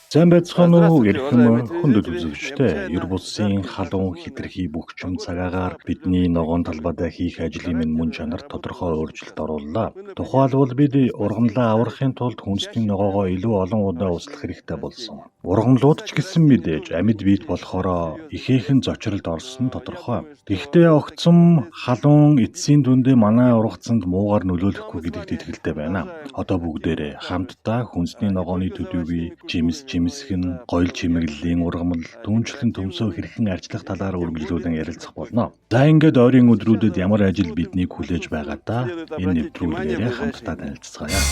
Сайн байцгаана уу Здравствуйте, уважаемые эрхэм хүндэт телезрители. үзэгчдээ. Ер Необычайно бусын приятно халуун хитрхи бөхчм цагаагаар бидний ногоон талбайдаа хийх ажлын минь мөн чанар тодорхой өөрчлөлт орууллаа. Мы, например, Тухайлбал бид очень спасибо ургамлаа за аврахын тулд хүнсний чаще ногоогоо илүү проводимые олон удаа услах наращивание хэрэгтэй болсон. растения. Ургамлууд ч Кстати, гэсэн растения мэдээж тоже амьд биет принесли болохоор серьезный ихээхэн прогресс. зочролд орсон нь Я тодорхой. думаю, что Гэхдээ таких огцом последствий халуун будет эцсийн дүндээ манай немного. ургацанд муугар Ну а нөлөөлөхгүй мы с гэдэгт вами итгэлтэй байна. продолжаем Одоо активно бүгдээрээ ухаживать хамтдаа хүнсний не ногооны только за овощными төдийгүй жимс культурами, но и жимсгэн, за гоёл плодовыми чимэглэлийн ягодами, ургамал, дүүнчлэн төмсөө декоративными хэрхэн арчлах и талаар тем более үргэлжлүүлэн ярилцах болно. декоративными. За ингээд ойрын Сейчас өдрүүдэд ямар давайте ажил посмотрим биднийг на то, хүлээж что байгаадаа следует энэ обратить внимание в нэвтрүүлгээрээ ближайшие хамтдаа дни. танилцгаая.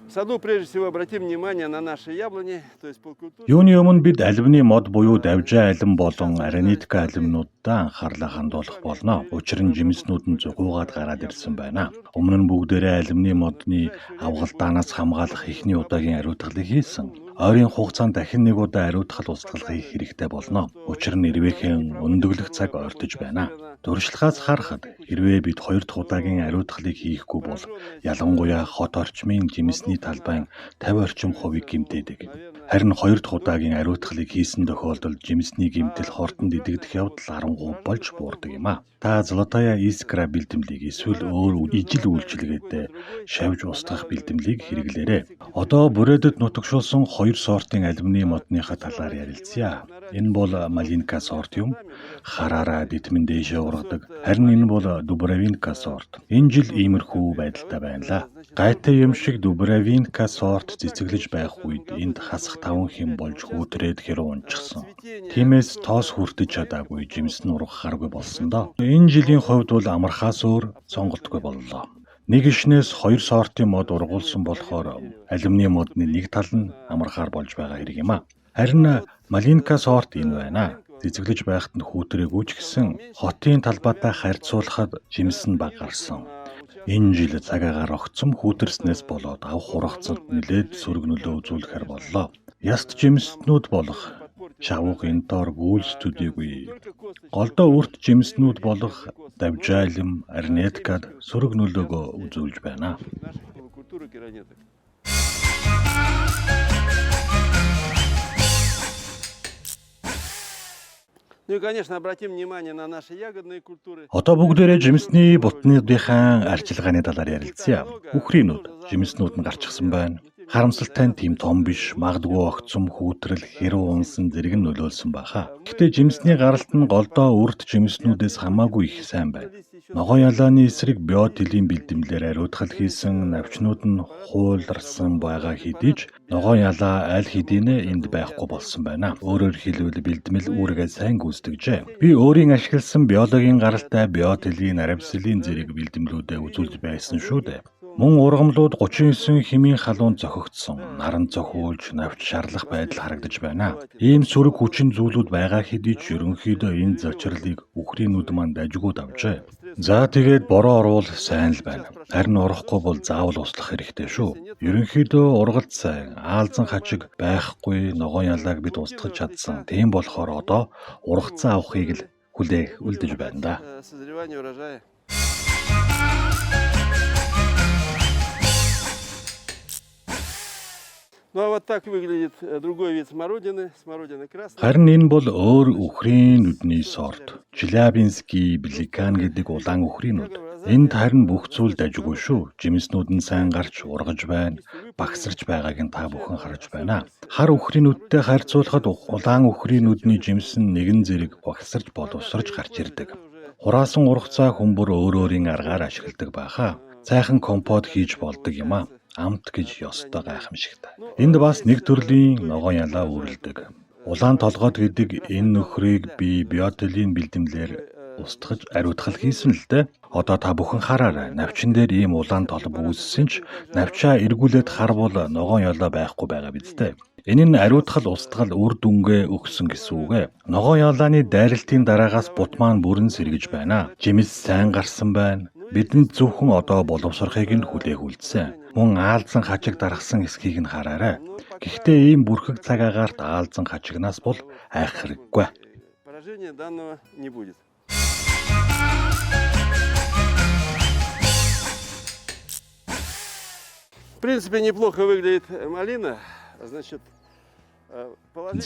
В саду прежде всего обратим внимание на наши яблони, то есть полкультуры. Юуны өмнө бид алюминий мод буюу давжаа алим болон аранитка алюмнуудаа анхаарлаа хандуулах болно. Учир нь жимснүүд нь зугуугаад гараад ирсэн байна. Өмнө нь бүгдээрээ алюминий модны авгалдаанаас хамгаалах эхний удаагийн ариутгалыг хийсэн. Ойрын хугацаанд дахин нэг удаа ариутгал устгал хийх хэрэгтэй болно. Учир нь эрвээхэн өндөглөх цаг ойртож байна. Туршлагаас харахад хэрвээ бид 2 дахь удаагийн ариутгалыг хийхгүй бол ялангуяа хот орчмын жимсний талбайн 50 орчим хувийг гэмтээдэг. Харин 2 дахь удаагийн ариутгалыг хийсэн тохиолдолд жимсний гэмтэл хортонд идэгдэх явдал 10% болж буурдаг юм а. Та Золотая Искра бэлтгэлийг эсвэл өөр ижил үйлчилгээтэй шавж устгах бэлтгэлийг хэрэглээрэй. Одоо бүрээдэд нутагшуулсан 2 сортын алюминий модныхаа талаар ярилцъя. Энэ бол Малинка сорт юм. Хараараа витамин дээшээ ургадаг. Харин энэ бол Дубравинка сорт. Энэ жил иймэрхүү байдалтай байна лаа. Гайтай юм шиг Дубравинка сорт цэцэглэж байх үед энд хасах 5 хэм болж хүүтрээд хэрэг унчихсан. Тиймээс тоос хүртэж чадаагүй жимс нь ургах харгүй болсон доо. Энэ жилийн хувьд бол амархаас өөр сонголтгүй боллоо. Нэг ишнээс 2 сортын мод ургуулсан болохоор алюминий модны нэг тал нь амархаар болж байгаа хэрэг юм а. Харин Малинка сорт энэ байна. Цэцэглэж байхад нь хүүтрээгүй ч гэсэн хотын талбайтай харьцуулахад жимс нь бага гарсан. Энэ жил цагаагаар огцом хүүтэрснээс болоод авах ургацанд нэлээд сөрөг нөлөө үзүүлэхээр боллоо. Яст жимснүүд болох шавуух энтор гүйлс төдийгүй голдоо үрт жимснүүд болох давжаалим, арнеткад сөрөг нөлөөгөө үзүүлж байна. Ну и, конечно, обратим внимание на наши ягодные культуры. Одоо бүгдээрээ жимсний бутнуудынхаа арчилгааны талаар ярилцъя. Үхрийнүүд, жимснүүд нь гарчихсан байна. Харамсалтай нь тийм том биш, магадгүй огцом хүүтрэл, хэрэг унсан зэрэг нь нөлөөлсөн баха. Гэхдээ жимсний гаралт нь голдоо үрт жимснүүдээс хамаагүй их сайн байна. Ногоон ялааны эсрэг биотилийн бэлтгэлээр ариутгал хийсэн навчнууд нь хууларсан байгаа хэдий ч ногоон ялаа аль хэдийнэ энд байхгүй болсон байна. Өөрөөр хэлбэл бэлтгэл үүргээ сайн гүйцэтгэжээ. Би өөрийн ашигласан биологийн гаралтай биотилийн аравсилын зэрэг бэлтгэлүүдэд үзүүлж байсан шүү дээ. Мөн ургамлууд 39 хэмийн халуун зохигдсон, наран зохиулж, навч шарлах байдал харагдаж байна. Ийм сөрөг хүчин зүйлүүд байгаа хэдий ч ерөнхийдөө энэ зочрлыг үхрийнүүд манд ажигууд авчээ. За тэгээд бороо орвол сайн л байна. Харин орохгүй бол заавал услах хэрэгтэй шүү. Ерөнхийдөө ургалт сайн, аалзан хажиг байхгүй ногоон ялааг бид устгаж чадсан. Тийм болохоор одоо ургацсан авахыг л хүлээх үлдэж байна да. Созревание урожая. Ну а вот так выглядит другой вид смородины, смородина красная. Харин энэ бол өөр үхрийн нүдний сорт. Челябинский бликан гэдэг улаан үхрийнүүд. Энд харин бүх зүйл дажгүй шүү. Жимснүүд нь сайн гарч ургаж байна. Багсарч байгааг нь та бүхэн харж байна. Хар үхрийнүүдтэй харьцуулахад улаан үхрийнүүдний жимс нь нэгэн зэрэг багсарч боловсрож гарч ирдэг. Хураасан ургацаа хүмүүр өөр өөрийн аргаар ашигладаг баха. Сайхан компот хийж болдог юм а. Амт гэж ёстой гайхамшигтай. Энд бас нэг төрлийн ногоон ялаа үүрэлдэг. Улаан толгойд гэдэг энэ нөхрийг би биотилийн бэлтгэлээр устгаж ариутгал хийсэн л дээ. Одоо та бүхэн хараарай. Навчин дээр ийм улаан толб үүссэн ч навчаа эргүүлээд харвал ногоон ялаа байхгүй байгаа биз дээ. Энэ нь ариутгал устгал үр дүнгээ өгсөн гэсэн үг ээ. Ногоон ялааны дайралтын дараагаас бут маань бүрэн сэргэж байна. Жимс сайн гарсан байна. Бидэнд зөвхөн одоо боловсрохыг нь хүлээх үлдсэн. Мөн аалзан хачиг дарахсан эсхийг нь хараарай. Гэхдээ ийм бүрхэг цаг агаарт аалзан хачигнаас бол айх хэрэггүй. Поражения данного не будет. В принципе, неплохо выглядит малина. Значит,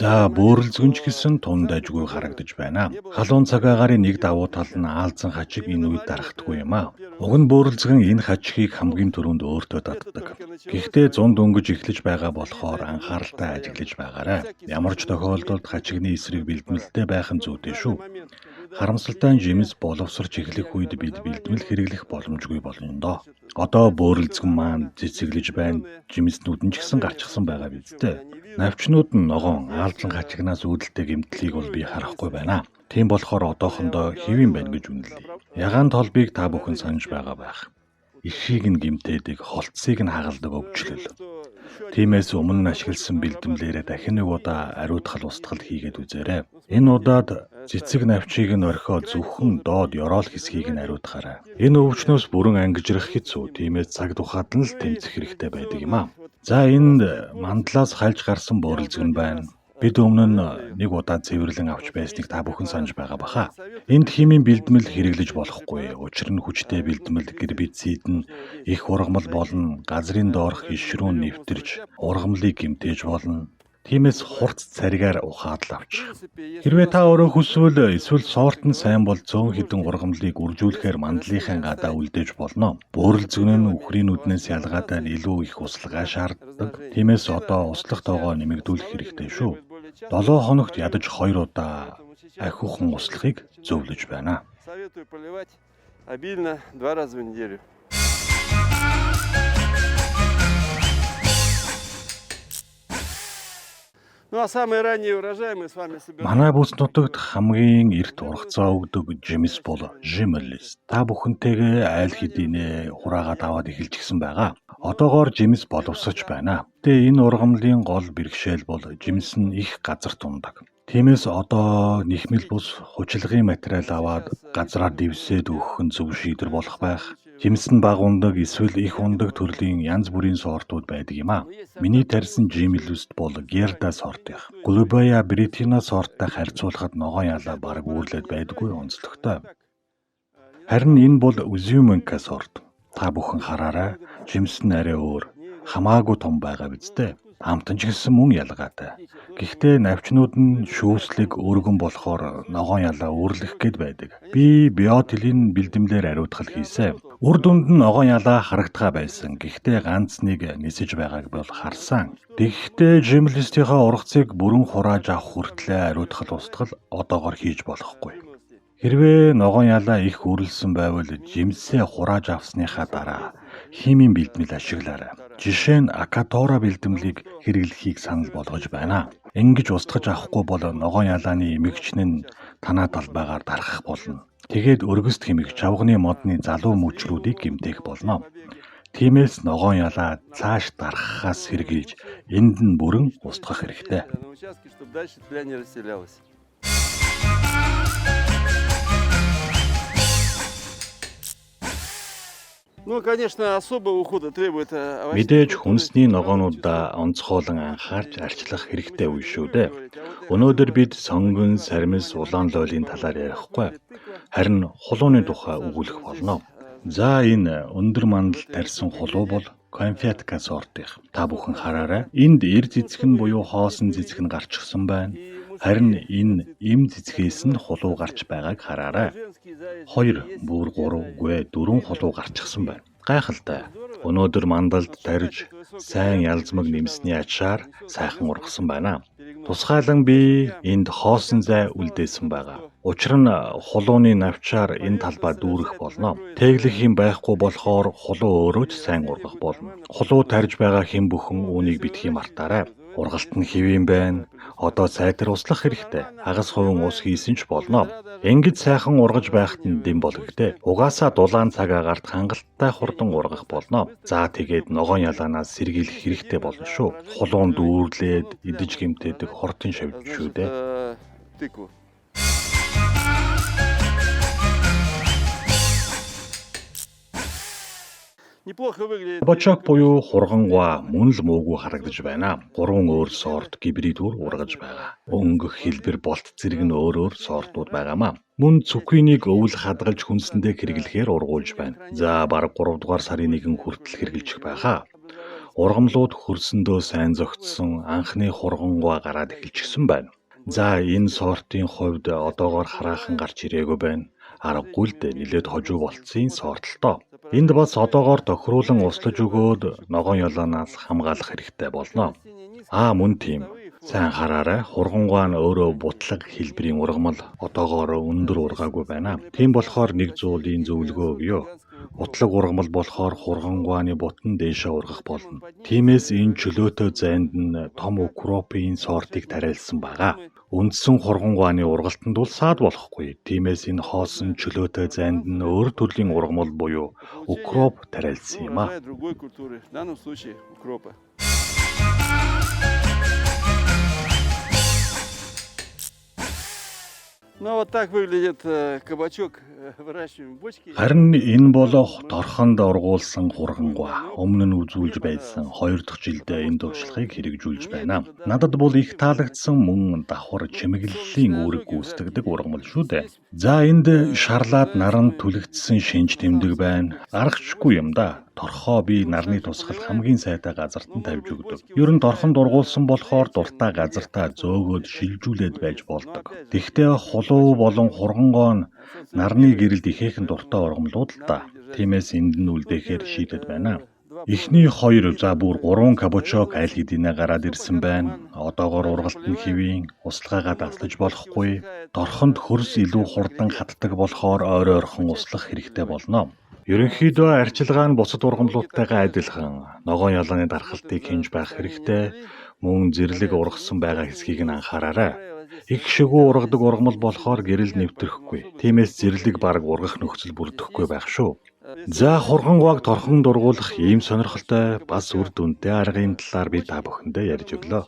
За бөөрөлзгөнч гэсэн тунд ажгүй харагдаж байна. Халуун цагаагаарын нэг давуу тал нь аалзан хажиг энэ үед дарахдаггүй юм аа. Уг нь бөөрөлзгөн энэ хажигыг хамгийн түрүүнд өөртөө татдаг. Гэхдээ зунд өнгөж эхлэж байгаа болохоор анхааралтай ажиглаж байгаарай. Ямар ч тохиолдолд хажигны эсрэг бэлдмэлтэй байх нь зүйтэй шүү. Харамсалтай нь жимс боловсрч эхлэх үед бид бэлдмэл хэрэглэх боломжгүй болно доо. Одоо бөөрөлзгөн маань цэцэглэж байна. Жимснүүд нь ч гэсэн гарчсан байгаа биз дээ. Навчнууд нь ногоон аалзан хачигнаас үүдэлтэй гэмтлийг бол би харахгүй байна. Тийм болохоор одоохондоо хэвэн байна гэж үнэлье. Ягаан толбыг та бүхэн санаж байгаа байх. Ихийг нь гэмтээдэг, холцсыг нь хагалдаг өвчлөл. Тиймээс өмнө нь ашигласан бэлдэмлээрээ дахин нэг удаа ариутгал устгал хийгээд үзээрэй. Энэ удаад цэцэг навчийг нь орхиод зөвхөн доод ёроол хэсгийг нь ариутгаарай. Энэ өвчнөөс бүрэн ангижрах хэцүү. Тиймээс цаг тухайд нь л тэмцэх хэрэгтэй байдаг юм аа. За энд мандлаас хальж гарсан бөөрөлзгөн байна. Бид өмнө нь нэг удаа цэвэрлэн авч байсныг та бүхэн санаж байгаа баха. Энд химийн бэлдмэл хэрэглэж болохгүй. Учир нь хүчтэй бэлдмэл гербицид нь их ургамал болно. Газрын доорх ишрүүн нэвтэрч ургамлыг гэмтээж болно. Тиймээс хурц царигаар ухаад л авч. Хэрвээ та өөрөө хүсвэл эсвэл сорт нь сайн бол цөөн хідэн ургамлыг үржүүлэхээр мандлынхаа гадаа үлдээж болно. Бөөрөлзгөн нь үхрийн нүднээс ялгаатай илүү их услага шаарддаг. Тиймээс одоо услах тоогоо нэмэгдүүлэх хэрэгтэй шүү. 7 хоногт ядаж 2 удаа ахиухан услахыг зөвлөж байна. советую поливать обильно 2 раза в неделю. Ну а самые ранние урожаи мы с вами собираем. Манай бүс нутагт хамгийн эрт ургацаа өгдөг жимс бол жимэлис. Та бүхэнтэйгээ айл хэдийнэ хураагаад аваад эхэлж гисэн байгаа. Одоогоор жимс боловсрч байна. Гэтэ энэ ургамлын гол бэрхшээл бол жимс нь их газар тундаг. Тиймээс одоо нэхмэл бус хучлагын материал аваад газраар дэвсээд өгөх нь зөв шийдвэр болох байх. Жимс нь бага ундаг эсвэл их ундаг төрлийн янз бүрийн сортууд байдаг юм аа. Миний тарьсан жимэлүст бол Герда сортынх. Глубая бритина сорттой харьцуулахад ногоон ялаа бараг үүрлээд байдаггүй онцлогтой. Харин энэ бол Узюменка сорт. Та бүхэн хараарай. Жимс нь арай өөр. Хамаагүй том байгаа биз дээ. Амтан ч гэсэн мөн ялгаатай. Гэхдээ навчнууд нь шүүслэг өргөн болохоор ногоон ялаа үүрлэх гээд байдаг. Би биотилин бэлдэмлэр ариутгал хийсэн. Үр дүнд нь ногоон ялаа харагдгаа байсан. Гэхдээ ганц нэг нисэж байгааг бол харсан. Тэгэхдээ жимлистийнхаа ургацыг бүрэн хурааж авах хүртлээр ариутгал устгал одоогоор хийж болохгүй. Хэрвээ ногоон ялаа их үрэлсэн байвал жимсээ хурааж авсныхаа дараа химийн бэлдмэл ашиглаарай. Жишээ нь акатора бэлдмэлийг хэрэглэхийг санал болгож байна. Ингэж устгаж авахгүй бол ногоон ялааны эмэгчин нь танаа талбайгаар дарахх болно. Тэгээд өргөст хэмэх чавганы модны залуу мөчрүүдийг гэмтэх болно. Тиймээс ногоон ялаа цааш дарахаас сэргийлж энд нь бүрэн устгах хэрэгтэй. На участке, чтобы дальше тля не расселялась. Ну, конечно, особого ухода требует овощные Мэдээж культуры. хүнсний ногоонуудаа онцгойлон анхаарч арчлах хэрэгтэй үе шүү дээ. Өнөөдөр бид сонгон, сармис, улаан лойлын талаар ярихгүй. Харин хулууны тухай өгүүлэх болно. За энэ өндөр мандал тарьсан хулуу бол Конфетка сортынх. Та бүхэн хараарай. Энд эр цэцгэн буюу хоосон цэцгэн гарчсан байна. Харин энэ эм цэцгээс нь хулуу гарч байгааг хараарай. 2, бүр 3, үгүй 4 хулуу гарчсан байна. Гайхалтай. Өнөөдөр мандалд тарьж сайн ялзмаг нэмсний ачаар сайхан ургасан байна. Тусгайлан би энд хоосон зай үлдээсэн байгаа. Учир нь хулууны навчаар энэ талбай дүүрэх болно. Тэглэх юм байхгүй болохоор хулуу өөрөө ч сайн ургах болно. Хулуу тарьж байгаа хэн бүхэн үүнийг битгий мартаарай. Ургалт нь хэвэн байна. Одоо сайтар услах хэрэгтэй. Хагас хувин ус хийсэн ч болно. Ингэж сайхан ургаж байхад нь дэм болгохтэй. Угаасаа дулаан цаг агаарт хангалттай хурдан ургах болно. За тэгээд ногоон ялаанаас сэргийлэх хэрэгтэй болно шүү. Хулуун дүүрлээд идэж гэмтээдэг хортын шавж шүү дээ. Тыкву. Неплохо выглядит. Бочок буюу хургангуа мөн л муугүй харагдаж байна. 3 өөр сорт гибридүүр ургаж байгаа. Өнгөх хэлбэр болт зэрэг нь өөр сортууд байгаамаа. Мөн цүкинийг өвөл хадгалж хүнсэндээ хэрэглэхээр ургуулж байна. За бараг 3 дугаар сарын 1 хүртэл хэрэгжилчих байхаа. Ургамлууд хөрсөндөө сайн зөгцсөн анхны хургангуй гараад эхэлчихсэн байна. За энэ сортын хувьд одоогоор хараахан гарч ирээгүй байна. Аргагүй л дээ, нилээд хожуу болцсон сорт л тоо. Энд бас одоогоор тохируулан услаж өгөөд ногоон ёлооноос хамгаалах хэрэгтэй болно. Мөн тийм. Сайн хараарай, хургангуй нь өөрөө бутлаг хэлбэрийн ургамал одоогоор өндөр ургаагүй байна. Тийм болохоор нэг зүйлийн зөвлөгөө өгье. Бутлаг ургамал болохоор хургангуйны бутан дээшээ ургах болно. Тиймээс энэ чөлөөтэй зайд нь том укропын сортыг тариалсан байгаа. Үндсэн хургангуйны ургалтанд бол саад болохгүй. Тиймээс энэ хоосон чөлөөтэй зайд нь өөр төрлийн ургамал буюу укроп тариалсан юм а. Ну вот так выглядит кабачок, выращиваем в бочке. Харин энэ бол торхонд ургуулсан хургангуй. Өмнө нь үзүүлж байсан 2 дахь жилдээ энэ туршлагыг хэрэгжүүлж байна. Надад бол их таалагдсан мөн давхар чимэглэлийн үүрэг гүйцэтгэдэг ургамал шүү дээ. За энд шарлаад наранд түлэгдсэн шинж тэмдэг байна. Аргачлахгүй юм да. Торхоо би нарны тусгал хамгийн сайтай газарт нь тавьж өгдөг. Ер нь торхонд ургуулсан болохоор дуртай газартаа зөөгөөд шилжүүлээд байж болдог. Тэгвэл хулуу болон хургангуй нь нарны гэрэлд ихээхэн дуртай ургамлууд л да. Тиймээс энд нь үлдээхээр шийдэд байна. Эхний 2 бүр 3 кабачок аль хэдийнэ гараад ирсэн байна. Одоогоор ургалт нь хэвийн, услаагаа даслаж болохгүй. Торхонд хөрс илүү хурдан хатдаг болохоор ойрхон услах хэрэгтэй болно. Ерөнхийдөө арчилгаа нь бусад ургамлуудтайгаа адилхан. Ногоон ёлооны дархалтыг хинж байх хэрэгтэй. Мөн зэрлэг ургасан байгаа хэсгийг нь анхаараарай. Их шигүү ургадаг ургамал болохоор гэрэл нэвтрэхгүй. Тиймээс зэрлэг бараг ургах нөхцөл бүрдэхгүй байх шүү. За хургангуйг торхонд ургуулах ийм сонирхолтой бас үр дүнтэй аргын талаар би та бүхэндээ ярьж өглөө.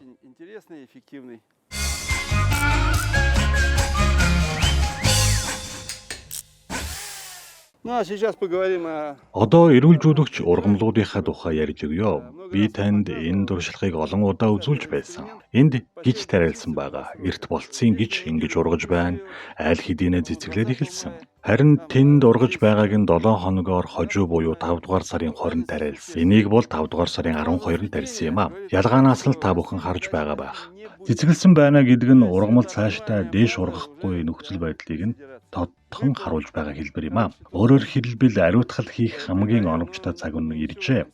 Одоо эрүүлжүүлэгч ургамлуудынхаа тухай ярьж өгье. Би танд энэ туршлагыг олон удаа үзүүлж байсан. Энд гиж тариалсан байгаа. Эрт болцсон гиж ингэж ургаж байна. Аль хэдийнэ цэцгэлээд эхэлсэн. Харин тэнд ургаж байгааг нь 7 хоногоор хожуу буюу 5 дугаар сарын 20-нд тариалсан. Энийг бол 5 дугаар сарын 12-нд тарьсан юм а. Ялгаанаас нь та бүхэн харж байгаа байх. Цэцгэлсэн байна гэдэг нь ургамал цаашдаа дээш ургахгүй нөхцөл байдлыг нь тодтхон харуулж байгаа хэлбэр юм а. Өөрөөр хэлбэл ариутгал хийх хамгийн оновчтой цаг нь иржээ.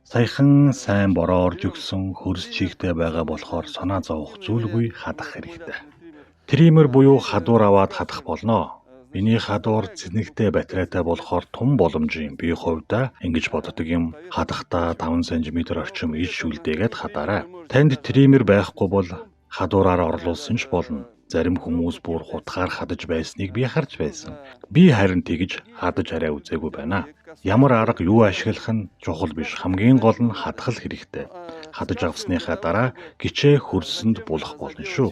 Саяхан сайн бороо орж өгсөн хөрс чигтэй байгаа болохоор санаа зовох зүйлгүй хадах хэрэгтэй. Тример буюу хадуур аваад хадах болно. Миний хадуур цэнэгтэй батарейтай болохоор тун боломж юм. Би хувьдаа ингэж боддог юм. Хадахдаа 5 см орчим иж шүлдээгээд хадаарай. Танд тример байхгүй бол хадуураар орлуулсан ч болно. Зарим хүмүүс бүр хутгаар хадаж байсныг би харж байсан. Би харин тэгж хадаж арай үзээгүй байна. Ямар арга юу ашиглах нь чухал биш. Хамгийн гол нь хадах л хэрэгтэй. Хадаж авсныхаа дараа гिचээ хөрсөнд булах болно шүү.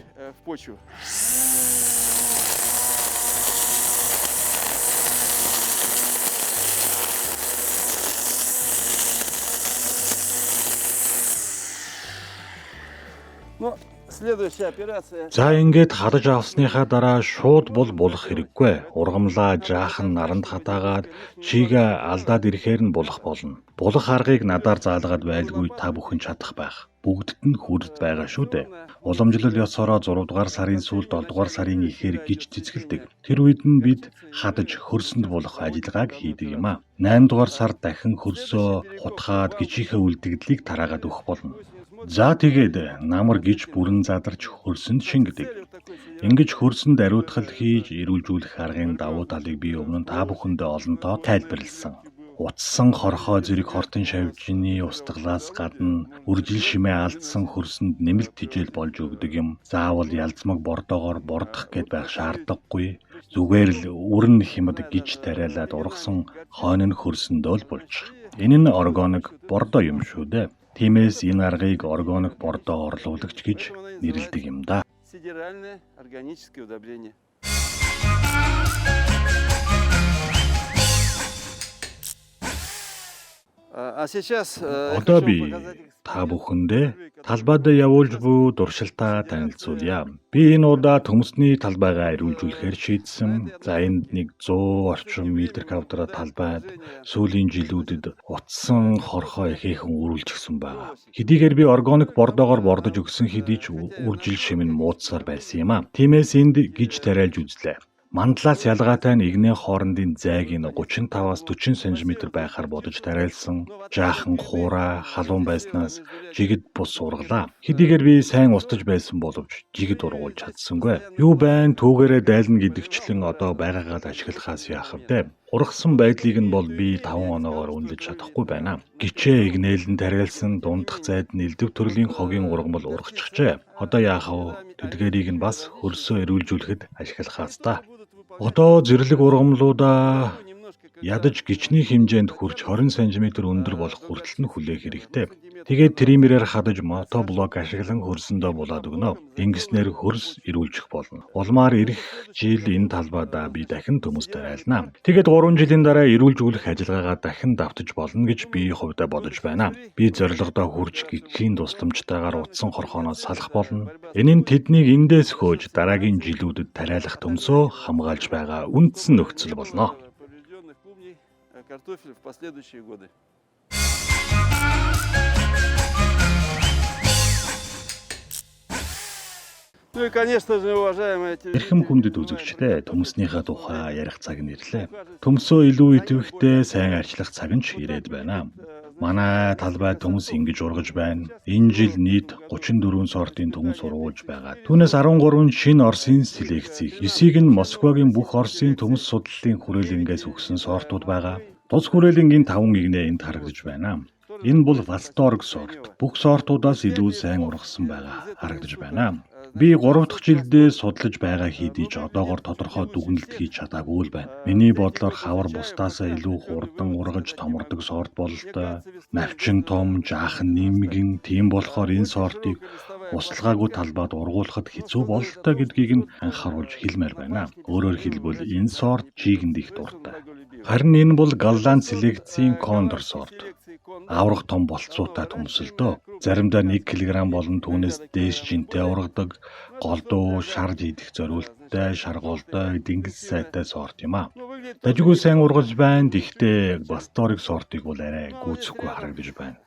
За ингээд хадаж авсныхаа дараа шууд булах хэрэггүй. Ургамлаа жаахан наранд хатаагаад чигээ алдаад ирэхээр нь булах болно. Булах аргыг надаар заалгаад байлгүй та бүхэн чадах байх. Бүгдд нь хүрд байгаа шүү дээ. Уламжлал ёсороо 6 дугаар сарын сүүлд 7 дугаар сарын ихээр гिच цэцгэлдэг. Тэр үед нь бид хадаж хөрсөнд булах ажиллагааг хийдэг юм а. 8 дугаар сард дахин хөрсөө хутгаад гिचийнхээ үлдэгдлийг тараагаад өгөх болно. За тэгээд намар гिच бүрэн задарч хөрсөнд шингэдэг. Ингэж хөрсөнд ариутгал хийж эрүүлжүүлэх аргын давуу талыг би өмнө та бүхэндээ олонтоо тайлбарласан. Утсан хорхоо зэрэг хортон шавжины устгалаас гадна үржил шимээ алдсан хөрсөнд нэмэлт тижэл болж өгдөг юм. Заавал ялцмаг бордоогоор бордох гэд байх шаардлагагүй. Зүгээр л үрэн хямд гिच тариалаад ургасан хойно нь хөрсөндөө л болж. Энэ нь органик бордоо юм шүү дээ. Тиймээс энэ аргыг органик бордоо орлуулагч гэж нэрлэдэг юм да. А сейчас Одоо би та бүхэндээ талбайд явуулж буй дуршилтаа танилцуулъя. Би энэ удаа төмөсний талбайгаа эрүүлжүүлэхээр шийдсэн. За энд нэг 100 орчим метр квадрат талбайд сүүлийн жилүүдэд утсан хорхоо ихээхэн үрүүлжсэн байна. Хэдийгээр би органик бордоогоор бордож өгсөн хэдий ч үржил шим нь муудсаар байсан юм а. Тиймээс энд гиж тариалж үзлээ. Мандлаас ялгаатай нь игнээ хоорондын зайг нь 35-аас 40 см байхаар бодож тариалсан. Жаахан хуурай халуун байснаас жигд бус ургалаа. Хэдийгээр би сайн устж байсан боловч жигд ургуулж чадсангүй. Юу байн түүгээрээ дайлна гэдэгчлэн одоо байгаагаад ашиглахаас яах вэ? Ургасан байдлыг нь бол би 5 оноогоор үнэлж чадахгүй байна. Гичээ игнээлэн тариалсан дундах зайд нь элдв төрлийн хогийн ургамал ургачихжээ. Одоо яах вэ? Тэдгээрийг нь бас хөрсөө эрүүлжүүлэхэд ашиглахаас та. Одоо зэрлэг ургамлуудаа ядаж гичний хэмжээнд хүрч 20 см өндөр болох хүртэл нь хүлээх хэрэгтэй. Тэгээд триммерээр хадаж мотоблок ашиглан хөрсөндөө булаад өгнө. Ингэснээр хөрс эрүүлжих болно. Улмаар ирэх жил энэ талбайдаа би дахин төмөс тариална. Тэгээд 3 жилийн дараа эрүүлжүүлэх ажиллагаагаа дахин давтаж болно гэж би хувьдаа бодож байна. Би зорилгодоо хүрч гичийн тусламжтайгаар утсан хорхооноос салах болно. Энэ нь тэднийг эндээс хөөж дараагийн жилүүдэд тариалах төмсөө хамгаалж байгаа үндсэн нөхцөл болно. Картофель в последующие годы. Ну и, конечно же, уважаемые Эрхэм хүндэт үзэгчдээ төмснийхээ тухай ярих цаг нь ирлээ. Төмсөө илүү идэвхтэй сайн арчлах цаг нь ч ирээд байна. Манай талбай төмс ингэж ургаж байна. Энэ жил нийт 34 сортын төмс ургуулж байгаа. Түүнээс 13 шинэ Оросын селекцийг, 9-ийг нь Москвагийн бүх Оросын төмс судлалын хүрээлэнгээс өгсөн сортууд байгаа. Тус хүрээлэнгийн 5 игнээ энд харагдаж байна. Энэ бол Восторг сорт. Бүх сортуудаас илүү сайн ургасан байгаа харагдаж байна. Би 3 дахь жилдээ судалж байгаа хэдий ч одоогоор тодорхой дүгнэлт хийж чадаагүй л байна. Миний бодлоор хавар бусдаасаа илүү хурдан ургаж томордог сорт бололтой. Навчин том, жаахан нэмгэн, тийм болохоор энэ сортыг услгаагүй талбайд ургуулахад хэцүү бололтой гэдгийг нь анхааруулж хэлмээр байна. Өөрөөр хэлбэл энэ сорт жигэнд их дуртай. Харин энэ бол Голланд селекцийн Кондор сорт. Аврах том болцоотой төмсөлдөө. Заримдаа 1 кг болон түүнээс дээш жинтэй ургадаг, голдуу, шарж идэх зориулттай, шаргуултай, дингис сайтай сорт юм а. Дажгүй сайн ургаж байна. Гэхдээ Восторг сортыг бол арай гүйцэхгүй харагдаж байна.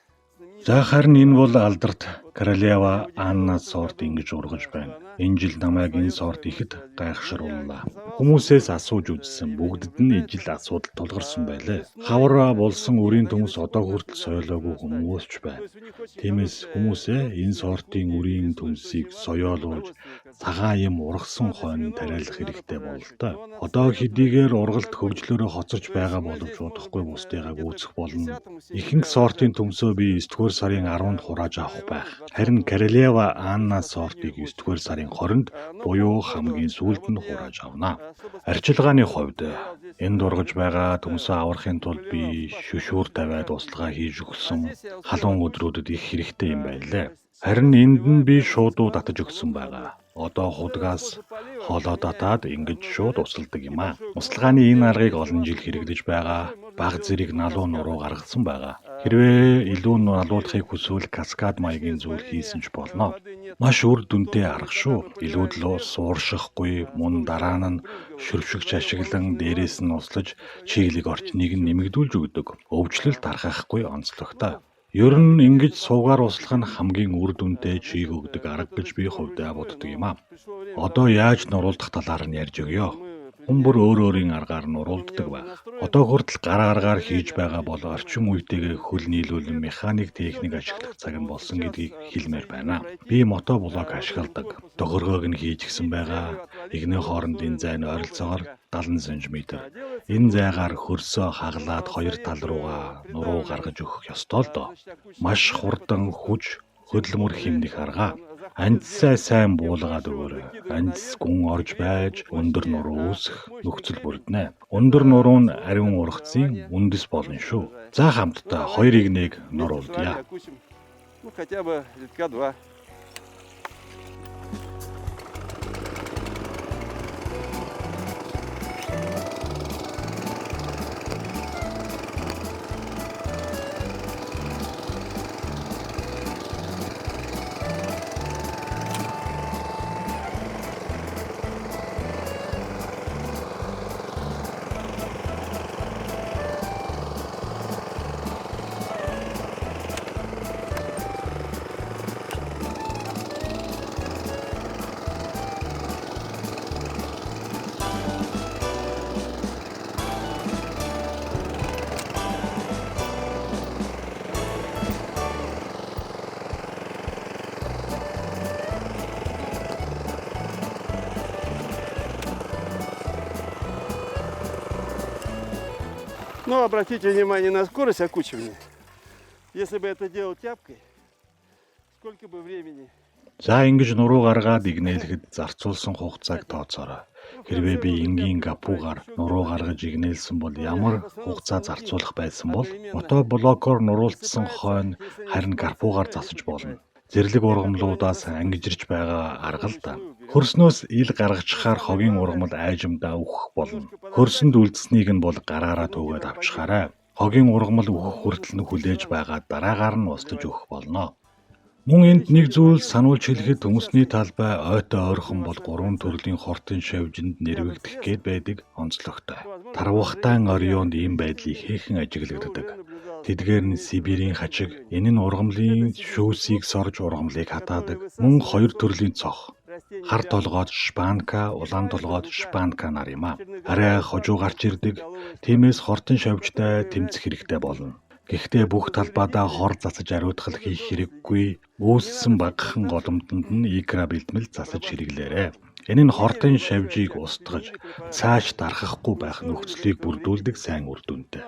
За харин энэ бол алдарт Королева Анна сорт ингэж ургаж байна. Энэ жил намайг энэ сорт ихэд гайхшрууллаа. Хүмүүсээс асууж үзсэн. Бүгдд нь ижил асуудал тулгарсан байлээ. Хавар болсон үрийн төмс одоо хүртэл соёолоогүй хүмүүс ч байна. Тиймээс хүмүүсээ энэ сортын үрийн төмсийг соёолуулж цагаан юм ургасан хойно тариалах хэрэгтэй бололтой. Одоо хэдийгээр ургалт хөгжлөөрөө хоцорч байгаа боловч удахгүй бусдыгаа гүйцэх болно. Ихэнх сортын төмсөө би 9-р сарын 10-нд хурааж авах байх. Харин Королева Анна сортыг 9-р сарын 20-нд буюу хамгийн сүүлд нь хурааж авна. Арчилгааны хувьд энд ургаж байгаа төмсөө аврахын тулд би шүшүүр тавиад услага хийж өгсөн. Халуун өдрүүдэд их хэрэгтэй юм байлээ. Харин энд нь би шуудуу татаж өгсөн байгаа. Одоо худгаас хоолоо татаад ингэж шууд усалдаг юм а. Усалгааны энэ аргыг олон жил хэрэглэж байгаа. Баг зэрэг налуу нуруу гаргасан байгаа. Хэрвээ илүү налуулахыг хүсвэл каскад маягийн зүйл хийсэн ч болно. Маш үр дүнтэй арга шүү. Илүүдлөө сууршихгүй, мөн дараа нь шүрвшигч ашиглан дээрээс нь услаж чиглэг орчныг нэмэгдүүлж өгдөг. Өвчлөлт тархахгүй онцлогтой. Ер нь ингэж суугаар услах нь хамгийн үр дүнтэй чийг өгдөг арга гэж би хувьдаа боддог юм а. Одоо яаж нуруулдах талаар нь ярьж өгье. Хүн бүр өөрийн аргаар нуруулддаг байна. Одоо хүртэл гар аргаар хийж байгаа бол орчин үетэйгээ хөл нийлүүлэн механик техник ашиглах цаг нь болсон гэдгийг хэлмээр байна. Би мотоблок ашигладаг. Тохиргоог нь хийж гисэн байгаа. Игнээ хоорондын зай нь ойролцоогоор 70 см. Энэ зайгаар хөрсөө хаглаад хоёр тал руугаа нуруу гаргаж өгөх ёстой л доо. Маш хурдан хүч хөдөлмөр хэмнэх арга. Андсаа сайн буулгаад өгөөрэй. Андс гүн орж байж өндөр нуруу үүсэх нөхцөл бүрднэ. Өндөр нуруу нь ариун ургацын үндэс болно шүү. За хамтдаа хоёр игнийг нуруулъя. Ну хотя бы литка 2. Но обратите внимание на скорость окучивания. Если бы это делал тяпкой, сколько бы времени... За ингэж нуруу гаргаад игнээлэхэд зарцуулсан хугацааг тооцоорой. Хэрвээ би энгийн гапуугаар нуруу гаргаж игнээлсэн бол ямар хугацаа зарцуулах байсан бол мотоблокоор нуруулцсан хойно харин гапуугаар засаж болно. Зэрлэг ургамлуудаас ангижирч байгаа арга л да. Хөрснөөс ил гаргачихаар хогийн ургамал айжимдаа үхэх болно. Хөрсөнд үлдсэнийг нь бол гараараа төгөөд авчихаарай. Хогийн ургамал үхэх хүртэл нь хүлээж байгаа дараагаар нь устж өгөх болно. Мөн энд нэг зүйл сануулж хэлэхэд төмөсний талбай ойтой ойрхон бол 3 төрлийн хортын шавжинд нэрвэгдэх гээд байдаг онцлогтой. Тарвахтайн орионд ийм байдлыг хийхэн ажиглагддаг. Тэдгээр нь Сибирийн хачиг, энэ нь ургамлын шүүсийг сорж ургамлыг хатаадаг. Мөн 2 төрлийн цох. Хар толгойд шпанка, улаан толгойд шпанка нар юм а. Арай хожуу гарч ирдэг. Тиймээс хортын шавжтай тэмцэх хэрэгтэй болно. Гэхдээ бүх талбайдаа хор засаж ариутгал хийх хэрэггүй. Үүссэн багахан голомтонд нь икра бэлтмэл засаж хэрэглээрэй. Энэ нь хортын шавжийг устгаж, цааш дарахахгүй байх нөхцөлийг бүрдүүлдэг сайн үр дүнтэй.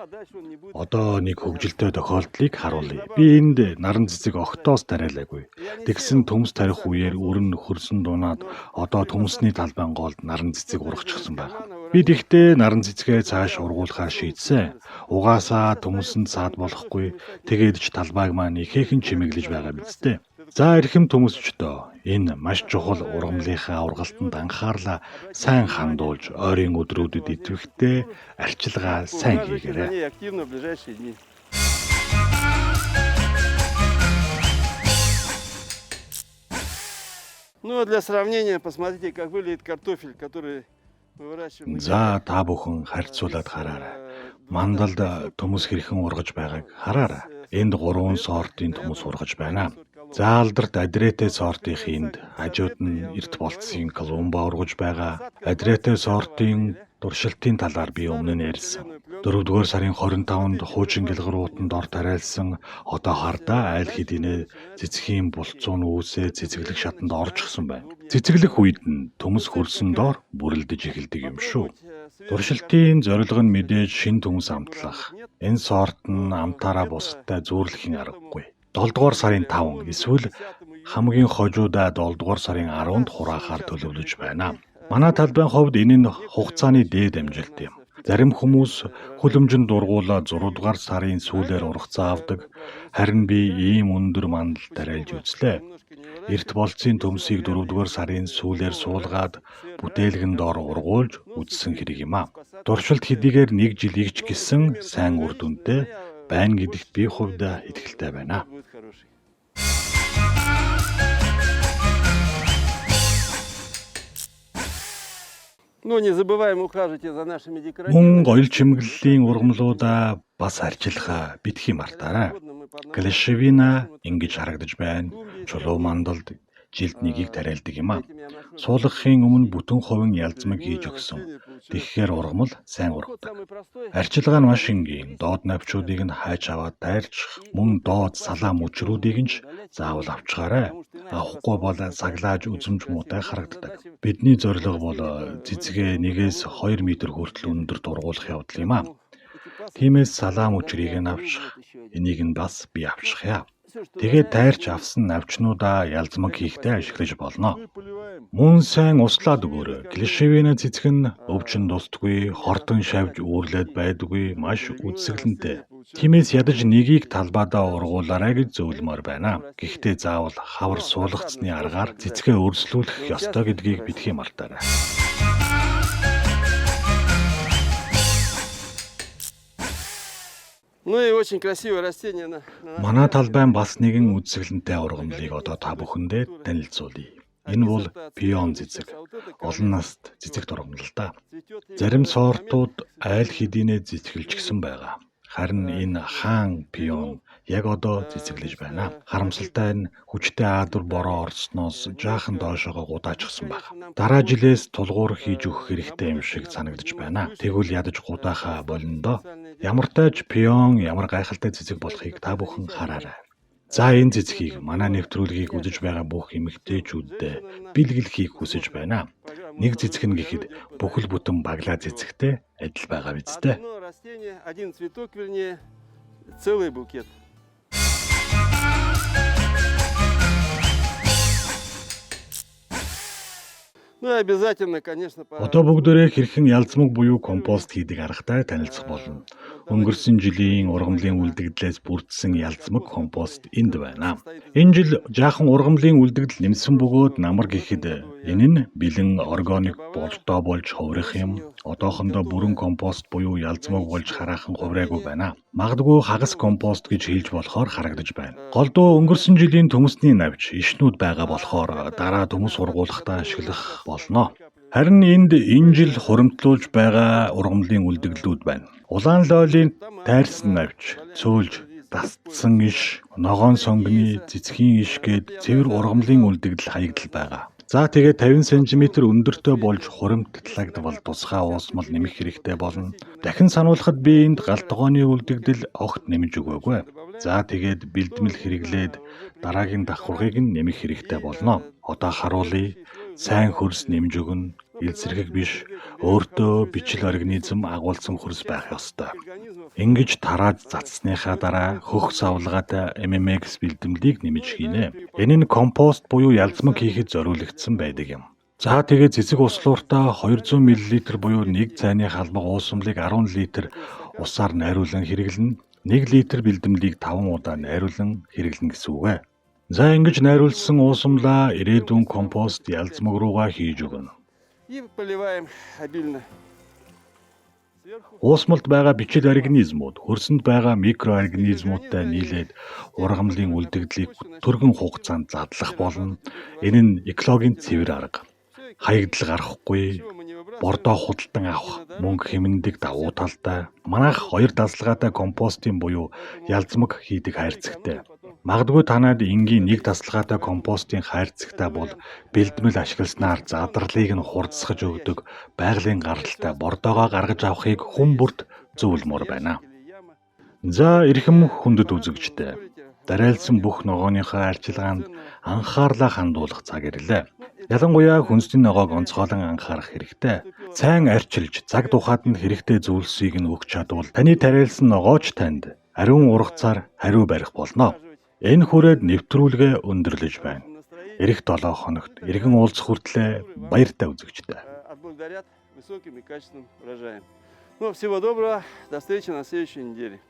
Одоо нэг хөвгөлтэй тохиолдлыг харуулъя. Би энд наран цэцэг огтоос тариалаагүй. Тэгсэн төмс тарих үеэр өрн хөрсөн дунаад одоо төмсний талбайн голд наран цэцэг ургачихсан байна. Бид ихтэй наран цэцгээ цааш ургуулахаар шийдсэн. Угаасаа төмсөнд саад болохгүй. Тэгээд ч талбайг маань ихээхэн чимэглэж байгаа биз дээ. За эрхэм төмөсчдөө энэ маш чухал ургамлынхаа ургалтанд анхаарлаа сайн хандуулж ойрын өдрүүдэд идэвхтэй арчилгаа сайн хийгээрэй. Ну, для сравнения, посмотрите, как выглядит картофель, который мы выращиваем. За та бүхэн харьцуулаад хараарай. Мандалд төмөс хэрхэн ургаж байгааг хараарай. Энд 3 сортын төмөс ургаж байна. За алдарт Адрете сортын энд хажууд нь эрт болцсон Колумба ургаж байгаа. Адрете сортын туршилтын талаар би өмнө нь ярьсан. 4-р сарын 25-нд хуучин гэлгэрууданд ор тариалсан одоо хардаа айл хэдийнэ цэцгийн булцуун үүсээ цэцэглэх шатанд орчихсон байна. Цэцэглэх үед нь төмөс хөрсөн доор бүрлдэж эхэлдэг юм шүү. Туршилтын зорилго нь мэдээж шин төмөс амтлах. Энэ сорт нь амтаараа бусдтай зүүрлэхийн аргагүй. 7-р сарын 5 эсвэл хамгийн хожуудаа 7-р сарын 10-нд хураахаар төлөвлөж байна. Манай талбайн хувьд энэ нь хугацааны дээд амжилт юм. Зарим хүмүүс хүлэмжинд дургуулаад 6-р сарын сүүлээр ургацаа авдаг. Харин би ийм өндөр мандал тариалж үзлээ. Эрт болцын төмсийг 4-р сарын сүүлээр суулгаад бүтээлгэн доор ургуулж үзсэн хэрэг юм а. Туршилт хэдийгээр 1 жил игч гисэн сайн үр дүнтэй байна гэдэгт би хувьдаа итгэлтэй байна. Ну, не забываем ухаживать за нашими Мөн декоративными. гоёл чимэглэлийн ургамлуудаа бас арчилахаа битгий мартаарай. Клешевина ингэж харагдаж байна. Чулуу мандалд жилд нэгийг тариалдаг юм а. Суулгахын өмнө бүтэн хувин ялзмаг хийж өгсөн. Тэгэхээр ургамал сайн ургадаг. Арчилгаа нь маш энгийн. Доод навчуудыг нь хайж аваад тайрчих, мөн доод салаа мөчрүүдийг нь ч заавал авчгаарай. Авахгүй бол саглааж үзэмж муутай харагддаг. Бидний зорилго бол цэцгээ 1-2 метр хүртэл өндөр дургуулах явдал юм а. Тиймээс салаа мөчрийг нь авчих. Энийг нь бас би авчихъя. Тэгээд тайрч авсан навчнуудаа ялзмаг хийхдээ ашиглаж болно. Мөн сайн услаад өгөөрэй. Клешевина цэцэг нь өвчин дустгүй, хортон шавж үүрлээд байдаггүй, маш үдсгэлэнтэй. Тиймээс ядаж нэгийг талбайдаа ургуулаарай гэж зөвлөмөр байна. Гэхдээ заавал хавар суулгацсны аргаар цэцгээ өрсөлдүүлэх ёстой гэдгийг битгий мартаарай. Ну и очень красивое растение на Манай талбайн бас нэгэн үдсгэлэнтэй ургамлыг одоо та бүхэндээ танилцуулъя. Энэ бол пион цэцэг. Олон наст цэцэгт ургамал л да. Зарим сортууд айл хэдийнэ цэцгэлжсэн байгаа. Харин энэ хаан пион яг одоо цэцэглэж байна. Харамсалтай нь хүчтэй аадар бороо орсноос жаахан доошоо гудаачихсан баг. Дараа жилээс тулгуур хийж өгөх хэрэгтэй юм шиг санагдаж байна. Тэгвэл ядаж гудаахаа болно доо. Ямар тааж пион ямар гайхалтай цэцэг болохыг та бүхэн хараарай. За энэ цэцгийг манай нэвтрүүлгийг үзэж байгаа бүх эмэгтэйчүүдэд бэлгэлхийг хүсэж байна. Нэг цэцгэн гэхэд бүхэл бүтэн баглаа цэцэгтэй адил байгаа биз дээ. Одно растение, один цветок, вернее, целый букет. Ну и обязательно, конечно, Одоо бүгдээрээ хэрхэн ялцмаг буюу компост хийдэг аргатай танилцах болно. Өнгөрсөн жилийн ургамлын үлдэгдлээс бүрдсэн ялцмаг компост энд байна. Энэ жил жаахан ургамлын үлдэгдэл нэмсэн бөгөөд намар гэхэд энэ нь бэлэн органик болтоо болж хуврах юм. Одоохондоо бүрэн компост буюу ялцмаг болж хараахан хувраагүй байна. Магадгүй хагас компост гэж хэлж болохоор харагдаж байна. Голдуу өнгөрсөн жилийн төмөсний навч ишнүүд байгаа болохоор дараа төмөс ургуулахдаа ашиглах болно. Харин энд энэ жил хуримтлуулж байгаа ургамлын үлдэгдлүүд байна. Улаан лойлийн тайрсан навч, цөөлж, дасцсан иш, ногоон сонгоны, цэцгийн иш гээд цэвэр ургамлын үлдэгдэл хаягдал байгаа. За тэгээд 50 см өндөртэй болж хуримтлагдвал тусгай уусмал нэмэх хэрэгтэй болно. Дахин сануулхад би энд галтгооны үлдэгдэл огт нэмж өгөөгүй. За тэгээд бэлдмэл хэрэглээд дараагийн давхаргыг нь нэмэх хэрэгтэй болно. Одоо харуулъя. Сайн хөрс нэмж өгнө. Элсэрхэг биш, өөртөө бичил организм агуулсан хөрс байх ёстой. Ингэж тарааж цацсныхаа дараа хөх савлгаатай MMX бэлдэмлийг нэмж хийнэ. Энэ нь компост буюу ялцмаг хийхэд зориулагдсан байдаг юм. За тэгээд цэцэг услууртаа 200 мл буюу 1 цайны халбаг уусамлыг 10 литр усаар найруулан хэрэглэнэ. 1 литр бэлдэмлийг 5 удаа найруулан хэрэглэнэ гэсэн үг ээ. За ингэж найруулсан уусамлаа ирээдүйн компост ялцмаг руугаа хийж өгнө. И поливаем обильно. Уусмалд байгаа бичил организмууд хөрсөнд байгаа микроорганизмуудтай нийлээд ургамлын үлдэгдлийг түргэн хугацаанд задлах болно. Энэ нь экологийн цэвэр арга. Хаягдал гарахгүй, бордоо худалдан авах мөнгө хэмнэдэг давуу талтай. Манайх 2 дасгалгаатай компостын буюу ялцмаг хийдэг хайрцагтай. Магадгүй танад энгийн 1 дасгалгаатай компостын хайрцагтай бол бэлдмэл ашигласнаар задралыг нь хурдсгаж өгдөг байгалийн гаралтай бордоогоо гаргаж авахыг хүн бүрт зөвлөмөр байна. За эрхэм хүндэт үзэгчтэй. Дарайлсан бүх ногооныхоо арчилгаанд анхаарлаа хандуулах цаг ирлээ. Ялангуяа хүнсний ногоог онцгойлон анхаарах хэрэгтэй. Сайн арчилж, цаг тухайд нь хэрэгтэй зүйлсийг нь өгч чадвал таны тариалсан ногооч танд ариун ургацаар хариу барих болно. Энэ хүрээд нэвтрүүлгээ өндөрлөж байна. Ирэх 7 хоногт иргэн уулзах хүртлээр баяртай үзэгчтэй. Отблагодарят высоким и качественным урожаем. Ну, всего доброго, до встречи на следующей неделе.